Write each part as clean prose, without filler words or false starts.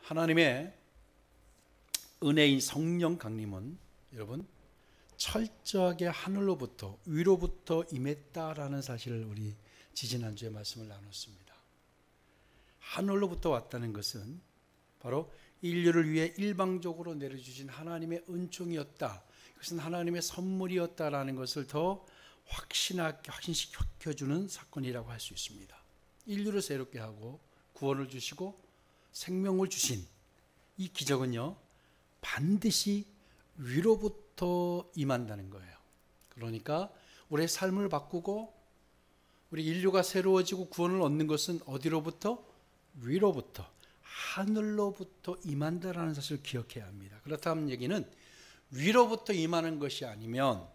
하나님의 은혜인 성령 강림은 여러분 철저하게 하늘로부터 위로부터 임했다라는 사실을 우리 지지난주에 말씀을 나눴습니다. 하늘로부터 왔다는 것은 바로 인류를 위해 일방적으로 내려주신 하나님의 은총이었다. 그것은 하나님의 선물이었다라는 것을 더 확신시켜주는 사건이라고 할 수 있습니다. 인류를 새롭게 하고 구원을 주시고 생명을 주신 이 기적은요, 반드시 위로부터 임한다는 거예요. 그러니까 우리의 삶을 바꾸고 우리 인류가 새로워지고 구원을 얻는 것은 어디로부터? 위로부터, 하늘로부터 임한다라는 사실을 기억해야 합니다. 그렇다는 얘기는 위로부터 임하는 것이 아니면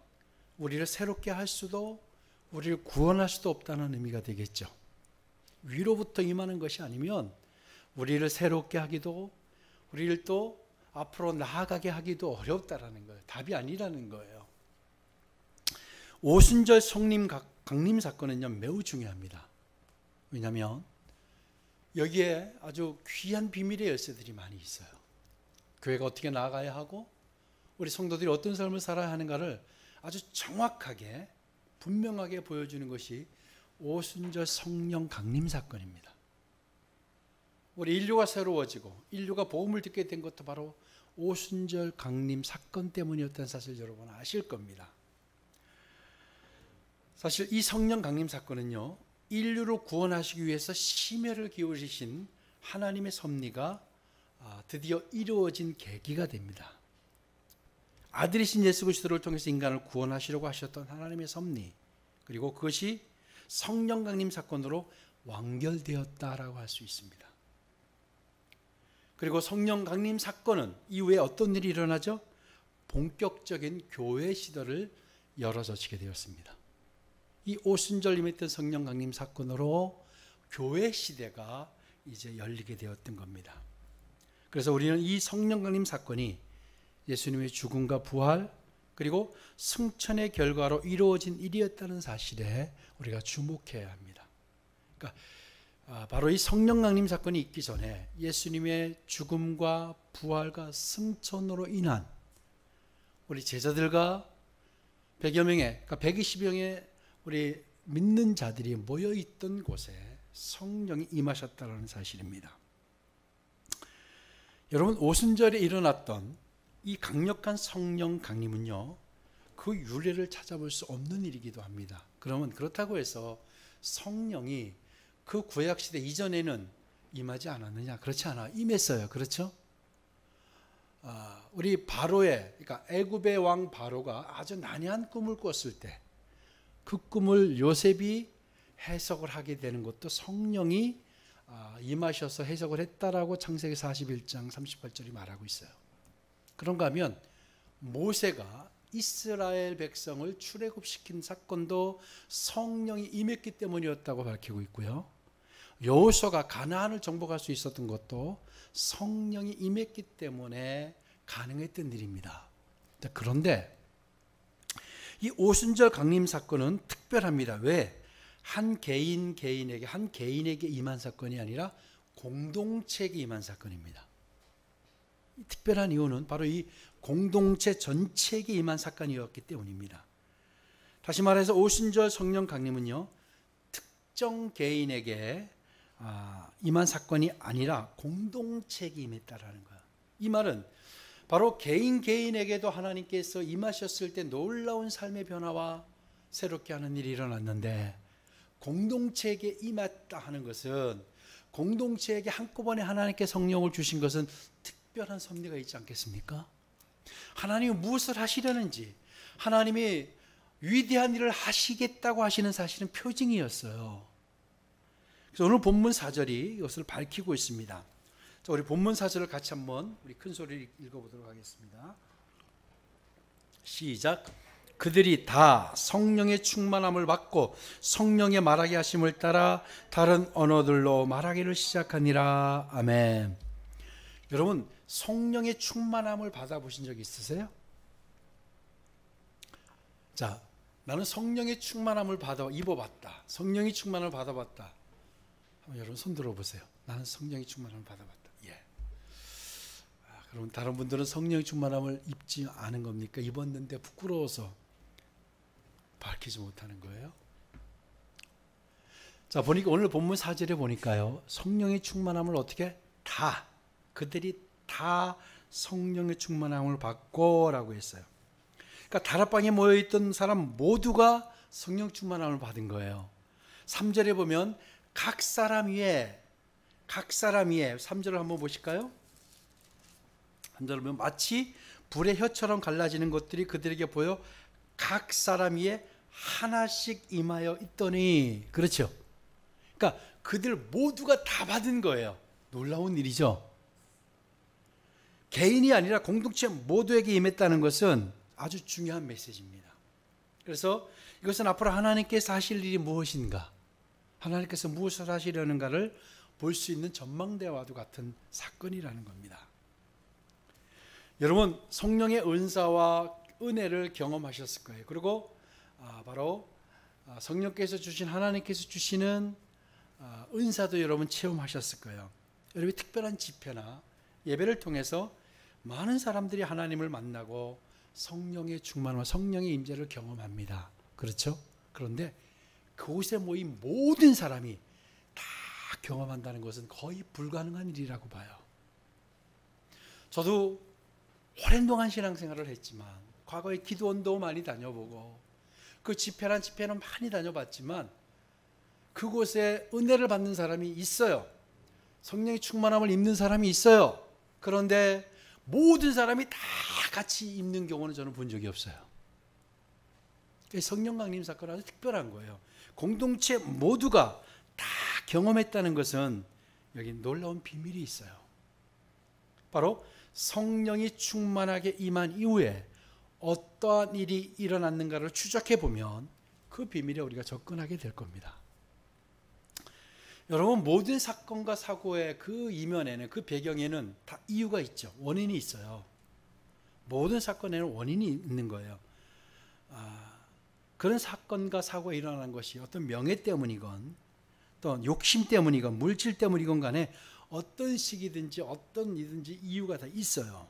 우리를 새롭게 할 수도 우리를 구원할 수도 없다는 의미가 되겠죠. 위로부터 임하는 것이 아니면 우리를 새롭게 하기도 우리를 또 앞으로 나아가게 하기도 어렵다라는 거예요. 답이 아니라는 거예요. 오순절 성림 강림 사건은요, 매우 중요합니다. 왜냐하면 여기에 아주 귀한 비밀의 열쇠들이 많이 있어요. 교회가 어떻게 나아가야 하고 우리 성도들이 어떤 삶을 살아야 하는가를 아주 정확하게 분명하게 보여주는 것이 오순절 성령 강림 사건입니다. 우리 인류가 새로워지고 인류가 복음을 듣게 된 것도 바로 오순절 강림 사건 때문이었다는 사실 여러분 아실 겁니다. 사실 이 성령 강림 사건은요, 인류를 구원하시기 위해서 심혈을 기울이신 하나님의 섭리가 드디어 이루어진 계기가 됩니다. 아들이신 예수 그리스도를 통해서 인간을 구원하시려고 하셨던 하나님의 섭리, 그리고 그것이 성령 강림 사건으로 완결되었다라고 할 수 있습니다. 그리고 성령 강림 사건은 이후에 어떤 일이 일어나죠? 본격적인 교회 시대를 열어젖히게 되었습니다. 이 오순절 임했던 성령 강림 사건으로 교회 시대가 이제 열리게 되었던 겁니다. 그래서 우리는 이 성령 강림 사건이 예수님의 죽음과 부활 그리고 승천의 결과로 이루어진 일이었다는 사실에 우리가 주목해야 합니다. 그러니까 바로 이 성령 강림 사건이 있기 전에 예수님의 죽음과 부활과 승천으로 인한 우리 제자들과 100여 명의, 그러니까 120여 명의 우리 믿는 자들이 모여있던 곳에 성령이 임하셨다는 사실입니다. 여러분, 오순절에 일어났던 이 강력한 성령 강림은요, 그 유래를 찾아볼 수 없는 일이기도 합니다. 그러면 그렇다고 해서 성령이 그 구약시대 이전에는 임하지 않았느냐? 그렇지 않아. 임했어요. 그렇죠? 우리 바로의, 그러니까 애굽의 왕 바로가 아주 난해한 꿈을 꿨을 때 그 꿈을 요셉이 해석을 하게 되는 것도 성령이 임하셔서 해석을 했다라고 창세기 41장 38절이 말하고 있어요. 그런가 하면 모세가 이스라엘 백성을 출애굽시킨 사건도 성령이 임했기 때문이었다고 밝히고 있고요. 여호수아가 가나안을 정복할 수 있었던 것도 성령이 임했기 때문에 가능했던 일입니다. 그런데 이 오순절 강림 사건은 특별합니다. 왜? 한 개인에게 임한 사건이 아니라 공동체에게 임한 사건입니다. 특별한 이유는 바로 이 공동체 전체에게 임한 사건이었기 때문입니다. 다시 말해서 오순절 성령 강림은요, 특정 개인에게 임한 사건이 아니라 공동체에게 임했다라는 거예요. 이 말은 바로 개인에게도 하나님께서 임하셨을 때 놀라운 삶의 변화와 새롭게 하는 일이 일어났는데, 공동체에게 임했다 하는 것은 공동체에게 한꺼번에 하나님께 성령을 주신 것은 특별한 섭리가 있지 않겠습니까? 하나님이 무엇을 하시려는지, 하나님이 위대한 일을 하시겠다고 하시는 사실은 표징이었어요. 그래서 오늘 본문 4절이 이것을 밝히고 있습니다. 자, 우리 본문 4절을 같이 한번 우리 큰 소리로 읽어보도록 하겠습니다. 시작. 그들이 다 성령의 충만함을 받고 성령의 말하게 하심을 따라 다른 언어들로 말하기를 시작하니라. 아멘. 여러분, 성령의 충만함을 받아보신 적 있으세요? 자, 나는 성령의 충만함을 입어봤다. 성령의 충만함을 받아봤다. 한번 여러분 손 들어보세요. 나는 성령의 충만함을 받아봤다. 예. 그럼 다른 분들은 성령 충만함을 입지 않은 겁니까? 입었는데 부끄러워서 밝히지 못하는 거예요. 자, 보니까 오늘 본문 4절에 보니까요, 성령의 충만함을 어떻게 다, 그들이 다 성령의 충만함을 받고 라고 했어요. 그러니까 다락방에 모여있던 사람 모두가 성령 충만함을 받은 거예요. 3절에 보면 각 사람 위에 3절을 한번 보실까요? 3절을 보면 마치 불의 혀처럼 갈라지는 것들이 그들에게 보여 각 사람 위에 하나씩 임하여 있더니, 그렇죠? 그러니까 그들 모두가 다 받은 거예요. 놀라운 일이죠. 개인이 아니라 공동체 모두에게 임했다는 것은 아주 중요한 메시지입니다. 그래서 이것은 앞으로 하나님께서 하실 일이 무엇인가, 하나님께서 무엇을 하시려는가를 볼 수 있는 전망대와도 같은 사건이라는 겁니다. 여러분, 성령의 은사와 은혜를 경험하셨을 거예요. 그리고 바로 성령께서 주신, 하나님께서 주시는 은사도 여러분 체험하셨을 거예요. 여러분이 특별한 집회나 예배를 통해서 많은 사람들이 하나님을 만나고 성령의 충만과 성령의 임재를 경험합니다. 그렇죠? 그런데 그곳에 모인 모든 사람이 다 경험한다는 것은 거의 불가능한 일이라고 봐요. 저도 오랜 동안 신앙생활을 했지만, 과거에 기도원도 많이 다녀보고 그 집회란 집회는 많이 다녀봤지만, 그곳에 은혜를 받는 사람이 있어요. 성령의 충만함을 입는 사람이 있어요. 그런데 모든 사람이 다 같이 입는 경우는 저는 본 적이 없어요. 성령 강림 사건은 아주 특별한 거예요. 공동체 모두가 다 경험했다는 것은 여기 놀라운 비밀이 있어요. 바로 성령이 충만하게 임한 이후에 어떠한 일이 일어났는가를 추적해 보면 그 비밀에 우리가 접근하게 될 겁니다. 여러분, 모든 사건과 사고의 그 이면에는, 그 배경에는 다 이유가 있죠. 원인이 있어요. 모든 사건에는 원인이 있는 거예요. 그런 사건과 사고가 일어나는 것이 어떤 명예 때문이건 또 욕심 때문이건 물질 때문이건 간에 어떤 시기든지 어떤 이든지 이유가 다 있어요.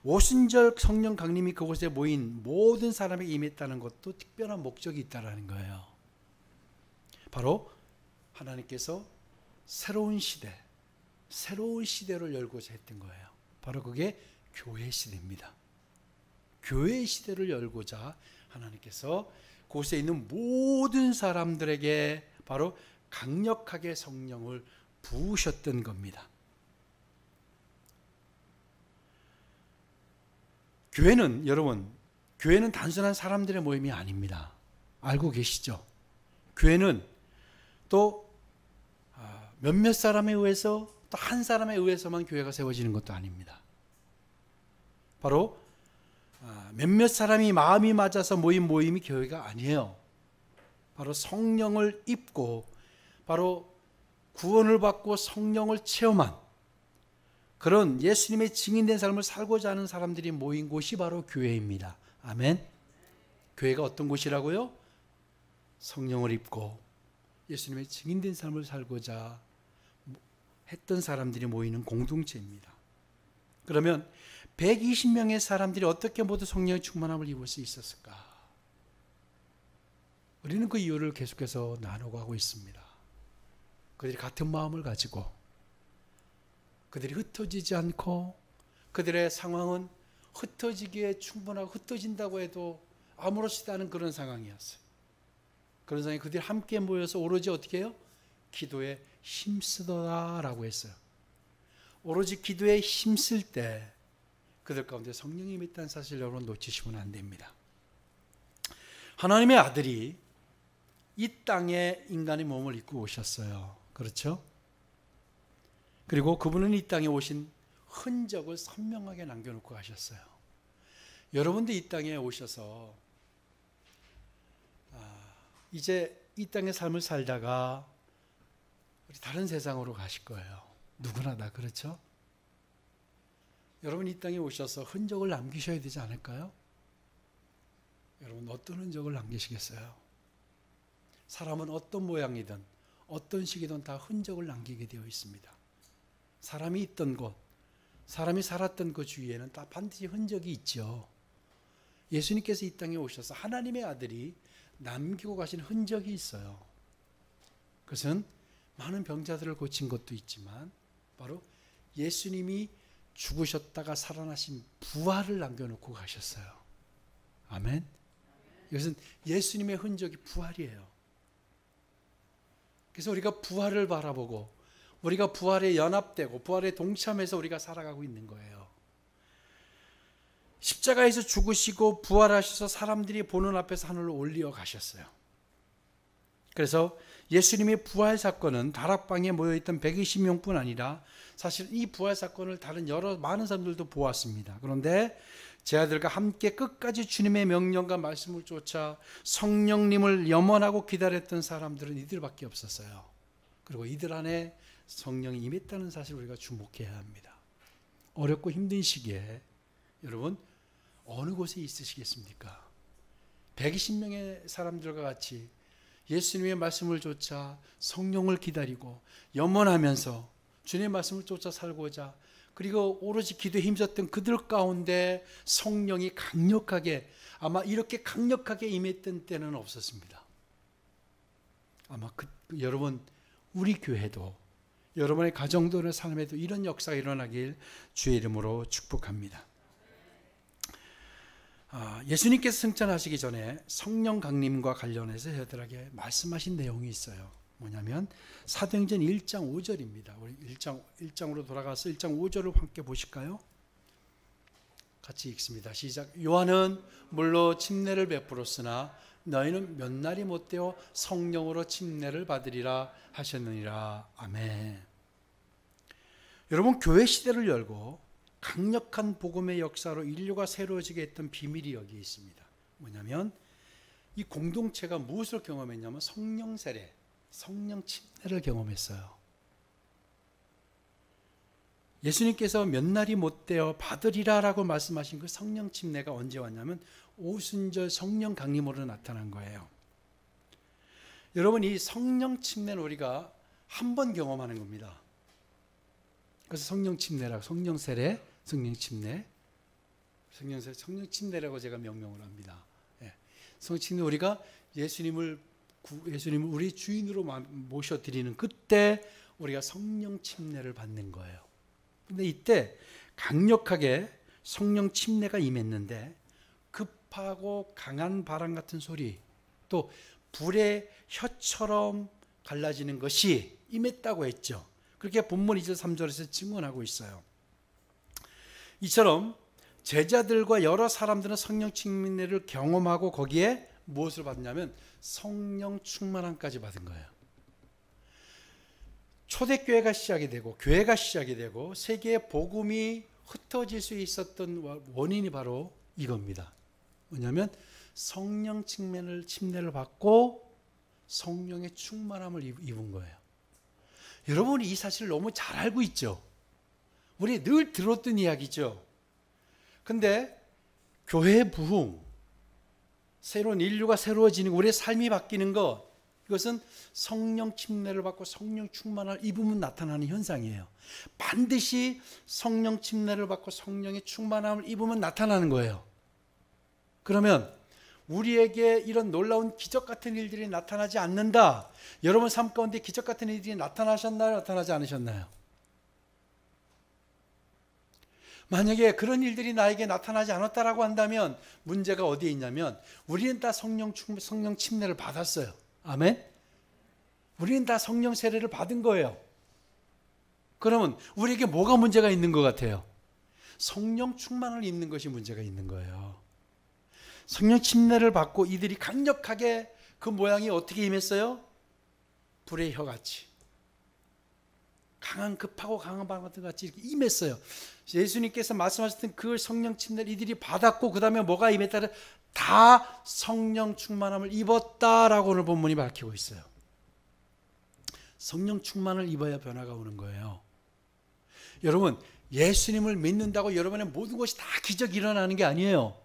오순절 성령 강림이 그곳에 모인 모든 사람에게 임했다는 것도 특별한 목적이 있다는 거예요. 바로 하나님께서 새로운 시대를 열고자 했던 거예요. 바로 그게 교회 시대입니다. 교회 시대를 열고자 하나님께서 그곳에 있는 모든 사람들에게 바로 강력하게 성령을 부으셨던 겁니다. 교회는, 여러분, 교회는 단순한 사람들의 모임이 아닙니다. 알고 계시죠? 교회는 또 몇몇 사람에 의해서, 또 한 사람에 의해서만 교회가 세워지는 것도 아닙니다. 바로 몇몇 사람이 마음이 맞아서 모인 모임이 교회가 아니에요. 바로 성령을 입고 바로 구원을 받고 성령을 체험한 그런 예수님의 증인된 삶을 살고자 하는 사람들이 모인 곳이 바로 교회입니다. 아멘. 교회가 어떤 곳이라고요? 성령을 입고 예수님의 증인된 삶을 살고자 했던 사람들이 모이는 공동체입니다. 그러면 120명의 사람들이 어떻게 모두 성령의 충만함을 입을 수 있었을까? 우리는 그 이유를 계속해서 나눠가고 있습니다. 그들이 같은 마음을 가지고, 그들이 흩어지지 않고, 그들의 상황은 흩어지기에 충분하고 흩어진다고 해도 아무렇지도 않은 그런 상황이었어요. 그런 상황에 그들이 함께 모여서 오로지 어떻게 해요? 기도에 힘쓰더라라고 했어요. 오로지 기도에 힘쓸 때 그들 가운데 성령이 임했다는 사실 여러분 놓치시면 안 됩니다. 하나님의 아들이 이 땅에 인간의 몸을 입고 오셨어요. 그렇죠? 그리고 그분은 이 땅에 오신 흔적을 선명하게 남겨놓고 가셨어요. 여러분도 이 땅에 오셔서 이제 이 땅의 삶을 살다가 우리 다른 세상으로 가실 거예요. 누구나 다 그렇죠? 여러분 이 땅에 오셔서 흔적을 남기셔야 되지 않을까요? 여러분 어떤 흔적을 남기시겠어요? 사람은 어떤 모양이든 어떤 시기든 다 흔적을 남기게 되어 있습니다. 사람이 있던 곳, 사람이 살았던 그 주위에는 다 반드시 흔적이 있죠. 예수님께서 이 땅에 오셔서 하나님의 아들이 남기고 가신 흔적이 있어요. 그것은 많은 병자들을 고친 것도 있지만 바로 예수님이 죽으셨다가 살아나신 부활을 남겨놓고 가셨어요. 아멘. 이것은 예수님의 흔적이 부활이에요. 그래서 우리가 부활을 바라보고 우리가 부활에 연합되고 부활에 동참해서 우리가 살아가고 있는 거예요. 십자가에서 죽으시고 부활하셔서 사람들이 보는 앞에서 하늘로 올려 가셨어요. 그래서 예수님의 부활 사건은 다락방에 모여있던 120명뿐 아니라 사실 이 부활 사건을 다른 많은 사람들도 보았습니다. 그런데 제 아들과 함께 끝까지 주님의 명령과 말씀을 쫓아 성령님을 염원하고 기다렸던 사람들은 이들밖에 없었어요. 그리고 이들 안에 성령이 임했다는 사실을 우리가 주목해야 합니다. 어렵고 힘든 시기에 여러분 어느 곳에 있으시겠습니까? 120명의 사람들과 같이 예수님의 말씀을 쫓아 성령을 기다리고 염원하면서 주님의 말씀을 쫓아 살고자 그리고 오로지 기도에 힘썼던 그들 가운데 성령이 강력하게 아마 이렇게 강력하게 임했던 때는 없었습니다. 아마 여러분 우리 교회도 여러분의 가정들의 삶에도 이런 역사가 일어나길 주의 이름으로 축복합니다. 예수님께서 승천하시기 전에 성령 강림과 관련해서 저희들에게 말씀하신 내용이 있어요. 뭐냐면 사도행전 1장 5절입니다. 우리 1장으로 돌아가서 1장 5절을 함께 보실까요? 같이 읽습니다. 시작. 요한은 물로 침례를 베풀었으나 너희는 몇 날이 못되어 성령으로 침례를 받으리라 하셨느니라. 아멘. 여러분 교회 시대를 열고 강력한 복음의 역사로 인류가 새로워지게 했던 비밀이 여기에 있습니다. 뭐냐면 이 공동체가 무엇을 경험했냐면 성령 세례, 성령 침례를 경험했어요. 예수님께서 몇 날이 못되어 받으리라라고 말씀하신 그 성령 침례가 언제 왔냐면 오순절 성령 강림으로 나타난 거예요. 여러분 이 성령 침례는 우리가 한 번 경험하는 겁니다. 그래서 성령 침례라고 성령 세례, 성령 침례, 성령 침례라고 제가 명명을 합니다. 예. 성령 침례 우리가 예수님을 우리 주인으로 모셔드리는 그때 우리가 성령 침례를 받는 거예요. 근데 이때 강력하게 성령 침례가 임했는데 급하고 강한 바람 같은 소리 또 불의 혀처럼 갈라지는 것이 임했다고 했죠. 그렇게 본문 2절 3절에서 증언하고 있어요. 이처럼 제자들과 여러 사람들은 성령 침례를 경험하고 거기에 무엇을 받냐면 성령 충만함까지 받은 거예요. 초대교회가 시작이 되고 교회가 시작이 되고 세계에 복음이 흩어질 수 있었던 원인이 바로 이겁니다. 뭐냐면 성령 침례를 받고 성령의 충만함을 입은 거예요. 여러분이 이 사실을 너무 잘 알고 있죠. 우리 늘 들었던 이야기죠. 근데 교회 부흥, 새로운 인류가 새로워지는 우리의 삶이 바뀌는 것 이것은 성령 침례를 받고 성령 충만함을 입으면 나타나는 현상이에요. 반드시 성령 침례를 받고 성령의 충만함을 입으면 나타나는 거예요. 그러면 우리에게 이런 놀라운 기적 같은 일들이 나타나지 않는다. 여러분 삶 가운데 기적 같은 일들이 나타나셨나요? 나타나지 않으셨나요? 만약에 그런 일들이 나에게 나타나지 않았다라고 한다면 문제가 어디에 있냐면 우리는 다 성령 침례를 받았어요. 아멘? 우리는 다 성령 세례를 받은 거예요. 그러면 우리에게 뭐가 문제가 있는 것 같아요? 성령 충만을 입는 것이 문제가 있는 거예요. 성령 침례를 받고 이들이 강력하게 그 모양이 어떻게 임했어요? 불의 혀같이 강한 급하고 강한 바람 같은 같이 이렇게 임했어요. 예수님께서 말씀하셨던 그 성령 침례를 이들이 받았고 그 다음에 뭐가 임했다? 다 성령 충만함을 입었다라고 오늘 본문이 밝히고 있어요. 성령 충만을 입어야 변화가 오는 거예요. 여러분 예수님을 믿는다고 여러분의 모든 것이 다 기적이 일어나는 게 아니에요.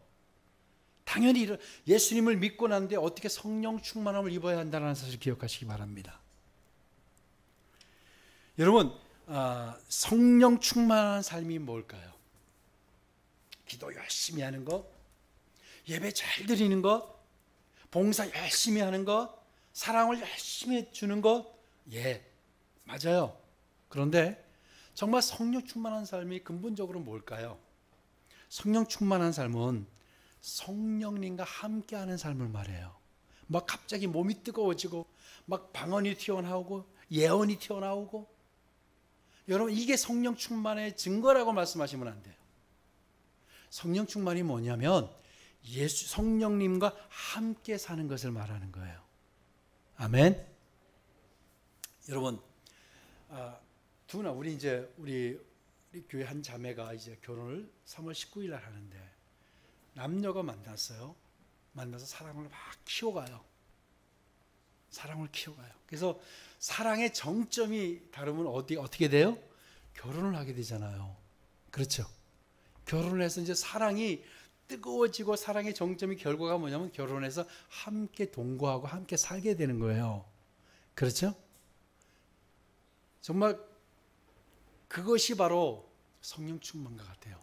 당연히 예수님을 믿고 난데 어떻게 성령 충만함을 입어야 한다는 사실을 기억하시기 바랍니다. 여러분 성령 충만한 삶이 뭘까요? 기도 열심히 하는 것, 예배 잘 드리는 것, 봉사 열심히 하는 것, 사랑을 열심히 주는 것, 예, 맞아요. 그런데 정말 성령 충만한 삶이 근본적으로 뭘까요? 성령 충만한 삶은 성령님과 함께하는 삶을 말해요. 막 갑자기 몸이 뜨거워지고 막 방언이 튀어나오고 예언이 튀어나오고, 여러분 이게 성령 충만의 증거라고 말씀하시면 안 돼요. 성령 충만이 뭐냐면 예수 성령님과 함께 사는 것을 말하는 거예요. 아멘. 여러분, 두나 우리 교회 한 자매가 이제 결혼을 3월 19일 날 하는데 남녀가 만났어요. 만나서 사랑을 막 키워가요. 사랑을 키워가요. 그래서 사랑의 정점이 다르면 어떻게 돼요? 결혼을 하게 되잖아요. 그렇죠? 결혼을 해서 이제 사랑이 뜨거워지고 사랑의 정점이 결과가 뭐냐면 결혼해서 함께 동거하고 함께 살게 되는 거예요. 그렇죠? 정말 그것이 바로 성령 충만과 같아요.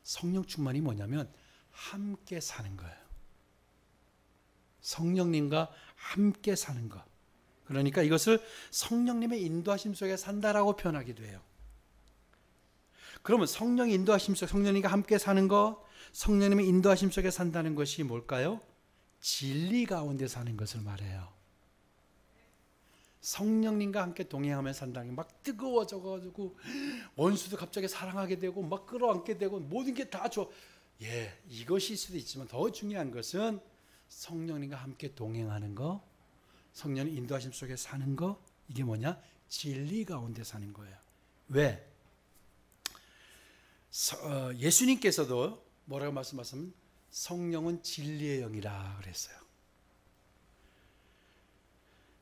성령 충만이 뭐냐면 함께 사는 거예요. 성령님과 함께 사는 것. 그러니까 이것을 성령님의 인도하심 속에 산다라고 표현하기도 해요. 그러면 성령의 인도하심 속, 성령님과 함께 사는 것, 성령님의 인도하심 속에 산다는 것이 뭘까요? 진리 가운데 사는 것을 말해요. 성령님과 함께 동행하며 산다는 게 막 뜨거워져가지고 원수도 갑자기 사랑하게 되고 막 끌어안게 되고 모든 게 다 좋아. 예, 이것일 수도 있지만 더 중요한 것은 성령님과 함께 동행하는 거, 성령의 인도하심 속에 사는 거, 이게 뭐냐? 진리 가운데 사는 거예요. 왜? 예수님께서도 뭐라고 말씀하시면 성령은 진리의 영이라 그랬어요.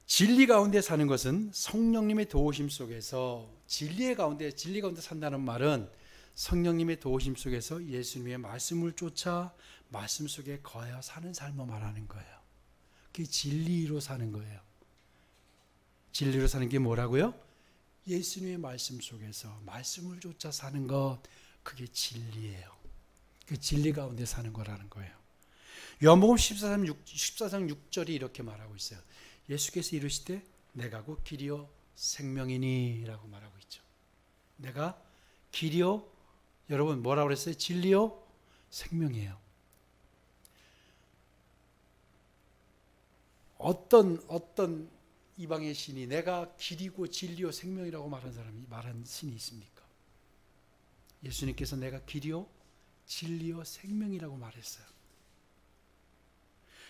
진리 가운데 사는 것은 성령님의 도우심 속에서 진리 가운데 산다는 말은 성령님의 도우심 속에서 예수님의 말씀을 쫓아 말씀 속에 거하여 사는 삶을 말하는 거예요. 그게 진리로 사는 거예요. 진리로 사는 게 뭐라고요? 예수님의 말씀 속에서 말씀을 쫓아 사는 것, 그게 진리예요. 그 진리 가운데 사는 거라는 거예요. 요한복음 14장 6절이 이렇게 말하고 있어요. 예수께서 이르시되 내가 곧 길이요 생명이니 라고 말하고 있죠. 내가 길이요, 여러분 뭐라고 그랬어요? 진리요 생명이에요. 어떤 이방의 신이 내가 길이고 진리요 생명이라고 말한 신이 있습니까? 예수님께서 내가 길이요 진리요 생명이라고 말했어요.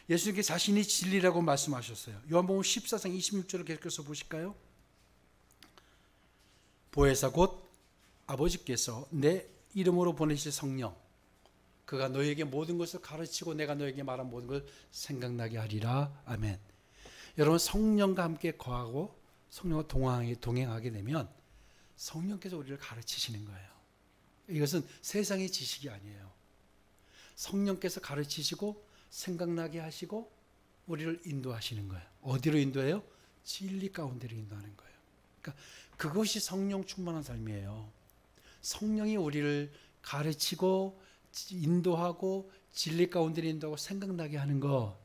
예수님께서 자신이 진리라고 말씀하셨어요. 요한복음 14장 26절을 계속해서 보실까요? 보혜사 곧 아버지께서 내 이름으로 보내실 성령, 그가 너에게 모든 것을 가르치고 내가 너에게 말한 모든 걸 생각나게 하리라. 아멘. 여러분 성령과 함께 거하고 성령과 동행하게 되면 성령께서 우리를 가르치시는 거예요. 이것은 세상의 지식이 아니에요. 성령께서 가르치시고 생각나게 하시고 우리를 인도하시는 거예요. 어디로 인도해요? 진리 가운데로 인도하는 거예요. 그러니까 그것이 성령 충만한 삶이에요. 성령이 우리를 가르치고 인도하고 진리 가운데로 인도하고 생각나게 하는 것,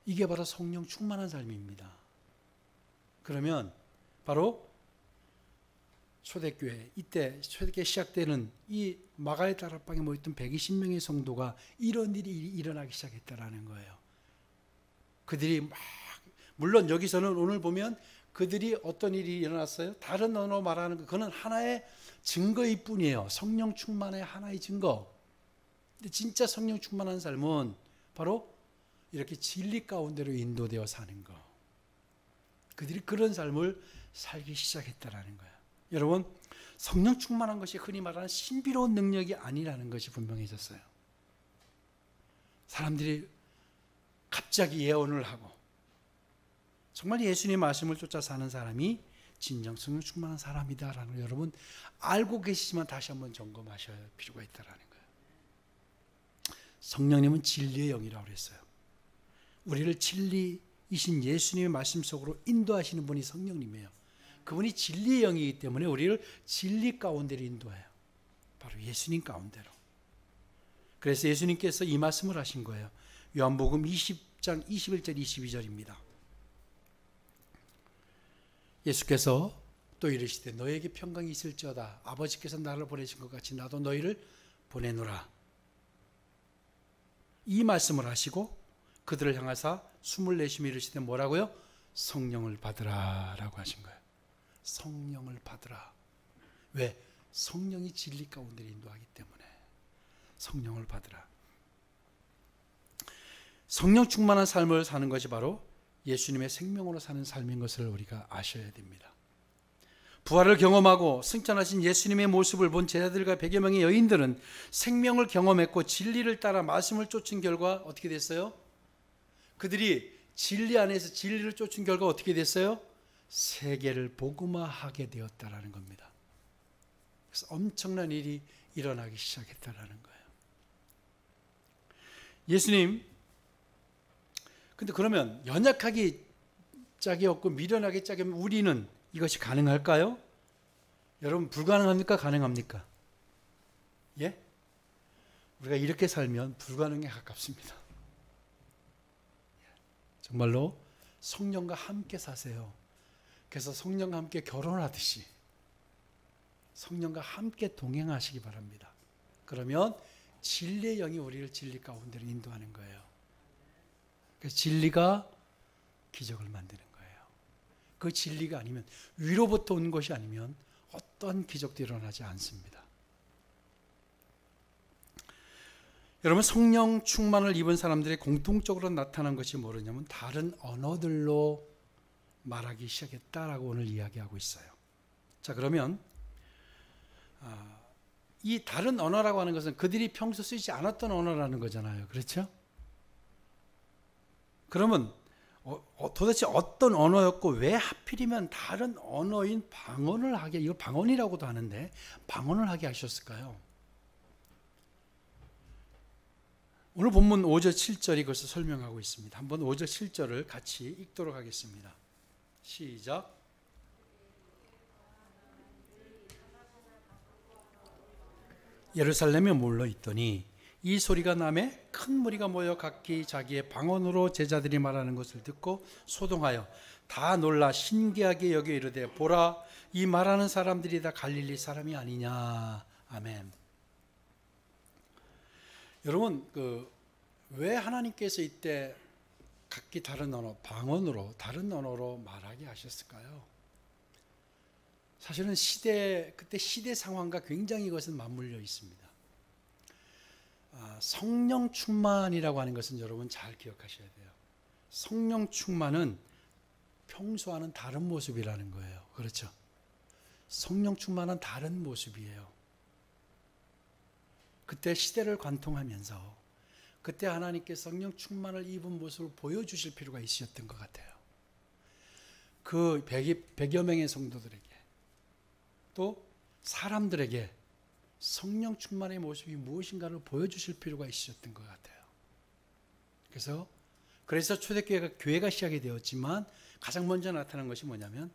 이게 바로 성령 충만한 삶입니다. 그러면 바로 초대교회, 이때 초대교회 시작되는 이 마가의 다락방에 모였던 120명의 성도가 이런 일이 일어나기 시작했다라는 거예요. 그들이 막, 물론 여기서는 오늘 보면 그들이 어떤 일이 일어났어요? 다른 언어 말하는 거, 그건 하나의 증거일 뿐이에요. 성령 충만의 하나의 증거. 근데 진짜 성령 충만한 삶은 바로 이렇게 진리 가운데로 인도되어 사는 거. 그들이 그런 삶을 살기 시작했다라는 거예요. 여러분, 성령 충만한 것이 흔히 말하는 신비로운 능력이 아니라는 것이 분명해졌어요. 사람들이 갑자기 예언을 하고 정말 예수님의 말씀을 쫓아 사는 사람이 진정 성령 충만한 사람이다라는 걸 여러분 알고 계시지만 다시 한번 점검하셔야 할 필요가 있다라는 거예요. 성령님은 진리의 영이라고 그랬어요. 우리를 진리이신 예수님의 말씀 속으로 인도하시는 분이 성령님이에요. 그분이 진리의 영이기 때문에 우리를 진리 가운데로 인도해요. 바로 예수님 가운데로. 그래서 예수님께서 이 말씀을 하신 거예요. 요한복음 20장 21절 22절입니다. 예수께서 또 이르시되 너에게 평강이 있을지어다. 아버지께서 나를 보내신 것 같이 나도 너희를 보내노라. 이 말씀을 하시고 그들을 향하사 숨을 내쉬며 이르시되 뭐라고요? 성령을 받으라 라고 하신 거예요. 성령을 받으라. 왜? 성령이 진리 가운데 인도하기 때문에 성령을 받으라. 성령 충만한 삶을 사는 것이 바로 예수님의 생명으로 사는 삶인 것을 우리가 아셔야 됩니다. 부활을 경험하고 승천하신 예수님의 모습을 본 제자들과 100여 명의 여인들은 생명을 경험했고 진리를 따라 말씀을 쫓은 결과 어떻게 됐어요? 그들이 진리 안에서 진리를 쫓은 결과 어떻게 됐어요? 세계를 복음화하게 되었다라는 겁니다. 그래서 엄청난 일이 일어나기 시작했다라는 거예요. 예수님, 근데 그러면 연약하기 짝이 없고 미련하기 짝이 없는 우리는 이것이 가능할까요? 여러분, 불가능합니까? 가능합니까? 예? 우리가 이렇게 살면 불가능에 가깝습니다. 정말로 성령과 함께 사세요. 그래서 성령과 함께 결혼하듯이 성령과 함께 동행하시기 바랍니다. 그러면 진리의 영이 우리를 진리 가운데로 인도하는 거예요. 그래서 진리가 기적을 만드는 거예요. 그 진리가 아니면, 위로부터 온 것이 아니면 어떤 기적도 일어나지 않습니다. 여러분, 성령 충만을 입은 사람들이 공통적으로 나타난 것이 뭐냐면 다른 언어들로 말하기 시작했다라고 오늘 이야기하고 있어요. 자, 그러면 이 다른 언어라고 하는 것은 그들이 평소 쓰지 않았던 언어라는 거잖아요. 그렇죠? 그러면 도대체 어떤 언어였고 왜 하필이면 다른 언어인 방언을 하게, 이걸 방언이라고도 하는데 방언을 하게 하셨을까요? 오늘 본문 5절 7절이 그것을 설명하고 있습니다. 한번 5절 7절을 같이 읽도록 하겠습니다. 시작. 예루살렘에 몰려 있더니 이 소리가 나매 큰 무리가 모여 각기 자기의 방언으로 제자들이 말하는 것을 듣고 소동하여 다 놀라 신기하게 여겨 이르되 보라, 이 말하는 사람들이 다 갈릴리 사람이 아니냐. 아멘. 여러분, 왜 하나님께서 이때 각기 다른 언어, 방언으로, 다른 언어로 말하게 하셨을까요? 사실은 그때 시대 상황과 굉장히 이것은 맞물려 있습니다. 성령 충만이라고 하는 것은 여러분 잘 기억하셔야 돼요. 성령 충만은 평소와는 다른 모습이라는 거예요. 그렇죠? 성령 충만은 다른 모습이에요. 그때 시대를 관통하면서 그때 하나님께 성령 충만을 입은 모습을 보여주실 필요가 있으셨던 것 같아요. 그 100여 명의 성도들에게 또 사람들에게 성령 충만의 모습이 무엇인가를 보여주실 필요가 있으셨던 것 같아요. 그래서 초대교회가 교회가 시작이 되었지만 가장 먼저 나타난 것이 뭐냐면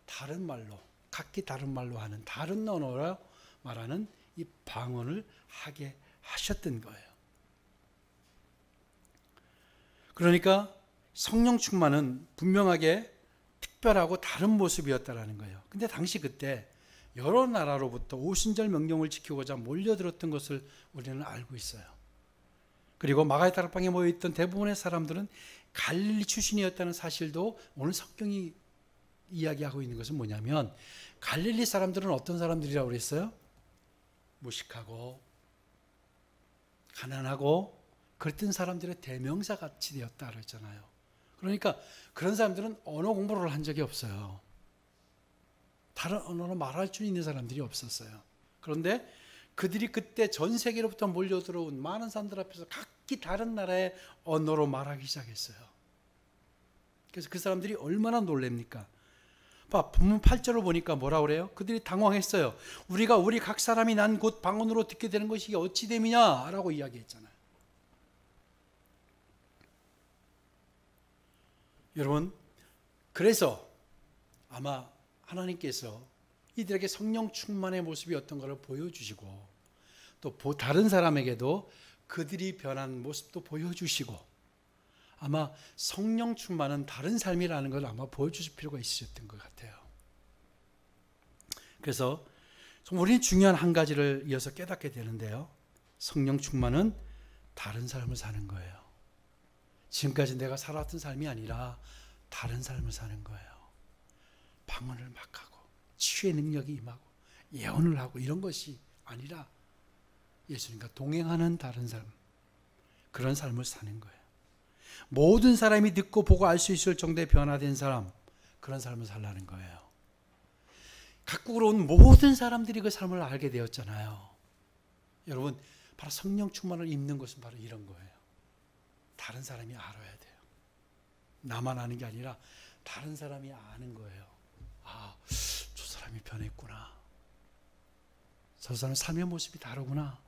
다른 말로, 각기 다른 말로 하는, 다른 언어로 말하는 이 방언을 하게 하셨던 거예요. 그러니까 성령 충만은 분명하게 특별하고 다른 모습이었다라는 거예요. 근데 당시 그때 여러 나라로부터 오순절 명령을 지키고자 몰려들었던 것을 우리는 알고 있어요. 그리고 마가의 다락방에 모여있던 대부분의 사람들은 갈릴리 출신이었다는 사실도 오늘 성경이 이야기하고 있는 것은 뭐냐면 갈릴리 사람들은 어떤 사람들이라고 그랬어요? 무식하고 가난하고 그랬던 사람들의 대명사 같이 되었다 그랬잖아요. 그러니까 그런 사람들은 언어 공부를 한 적이 없어요. 다른 언어로 말할 줄 있는 사람들이 없었어요. 그런데 그들이 그때 전 세계로부터 몰려들어온 많은 사람들 앞에서 각기 다른 나라의 언어로 말하기 시작했어요. 그래서 그 사람들이 얼마나 놀랍니까? 본문 8절을 보니까 뭐라 그래요? 그들이 당황했어요. 우리가 우리 각 사람이 난 곳 방언으로 듣게 되는 것이 어찌 됨이냐? 라고 이야기했잖아요. 여러분, 그래서 아마 하나님께서 이들에게 성령 충만의 모습이 어떤 것을 보여주시고 또 다른 사람에게도 그들이 변한 모습도 보여주시고 아마 성령 충만은 다른 삶이라는 걸 아마 보여주실 필요가 있으셨던 것 같아요. 그래서 우리는 중요한 한 가지를 이어서 깨닫게 되는데요. 성령 충만은 다른 삶을 사는 거예요. 지금까지 내가 살아왔던 삶이 아니라 다른 삶을 사는 거예요. 방언을 막 하고 치유의 능력이 임하고 예언을 하고 이런 것이 아니라 예수님과 동행하는 다른 삶, 그런 삶을 사는 거예요. 모든 사람이 듣고 보고 알 수 있을 정도의 변화된 사람, 그런 삶을 살라는 거예요. 각국으로 온 모든 사람들이 그 삶을 알게 되었잖아요. 여러분, 바로 성령 충만을 입는 것은 바로 이런 거예요. 다른 사람이 알아야 돼요. 나만 아는 게 아니라 다른 사람이 아는 거예요. 아, 저 사람이 변했구나. 저 사람 삶의 모습이 다르구나.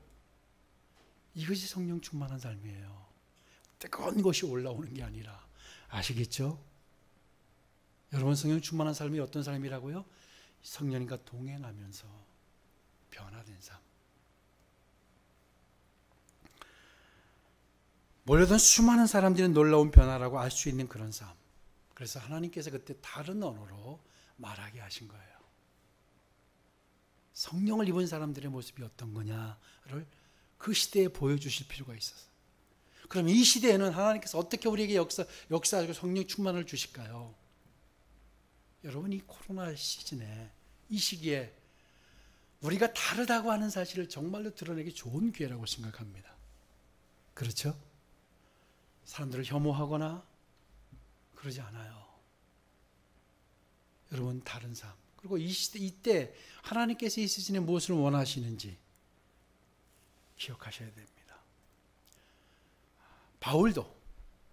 이것이 성령 충만한 삶이에요. 뜨거운 것이 올라오는 게 아니라. 아시겠죠? 여러분, 성령 충만한 삶이 어떤 삶이라고요? 성령님과 동행하면서 변화된 삶. 몰려든 수많은 사람들이 놀라운 변화라고 알 수 있는 그런 삶. 그래서 하나님께서 그때 다른 언어로 말하게 하신 거예요. 성령을 입은 사람들의 모습이 어떤 거냐를 그 시대에 보여주실 필요가 있었어요. 그럼 이 시대에는 하나님께서 어떻게 우리에게 역사하시고 성령 충만을 주실까요? 여러분, 이 코로나 시즌에 이 시기에 우리가 다르다고 하는 사실을 정말로 드러내기 좋은 기회라고 생각합니다. 그렇죠? 사람들을 혐오하거나 그러지 않아요. 여러분, 다른 삶. 그리고 이 시대, 이때 하나님께서 이 시즌에 무엇을 원하시는지 기억하셔야 됩니다. 바울도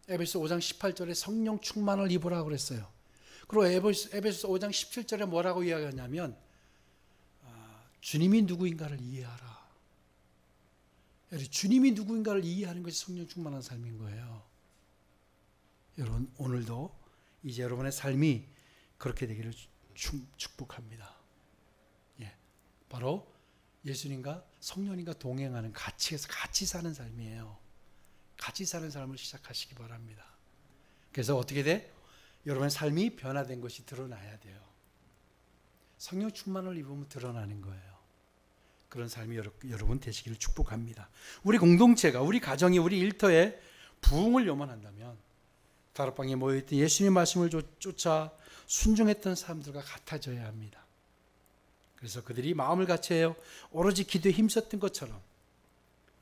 에베소 5장 18절에 성령 충만을 입으라고 그랬어요. 그리고 에베소 5장 17절에 뭐라고 이야기하냐면 주님이 누구인가를 이해하라. 주님이 누구인가를 이해하는 것이 성령 충만한 삶인 거예요. 여러분, 오늘도 이제 여러분의 삶이 그렇게 되기를 축복합니다. 예, 바로 예수님과 성령님과 동행하는 같이 사는 삶이에요. 같이 사는 삶을 시작하시기 바랍니다. 그래서 어떻게 돼? 여러분의 삶이 변화된 것이 드러나야 돼요. 성령 충만을 입으면 드러나는 거예요. 그런 삶이 여러분 되시기를 축복합니다. 우리 공동체가, 우리 가정이, 우리 일터에 부흥을 염원한다면 다락방에 모여있던 예수님의 말씀을 쫓아 순종했던 사람들과 같아져야 합니다. 그래서 그들이 마음을 같이하여 오로지 기도에 힘썼던 것처럼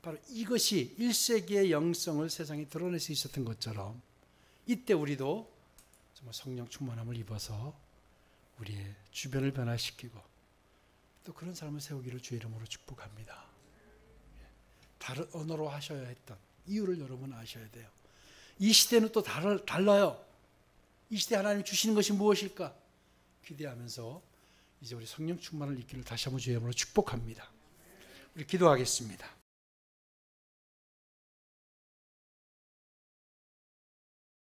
바로 이것이 1세기의 영성을 세상에 드러낼 수 있었던 것처럼 이때 우리도 정말 성령 충만함을 입어서 우리의 주변을 변화시키고 또 그런 삶을 세우기를 주의 이름으로 축복합니다. 다른 언어로 하셔야 했던 이유를 여러분 아셔야 돼요. 이 시대는 또 달라요. 이 시대에 하나님이 주시는 것이 무엇일까? 기대하면서 이제 우리 성령 충만을 입기를 다시 한번 주의 이름으로 축복합니다. 우리 기도하겠습니다.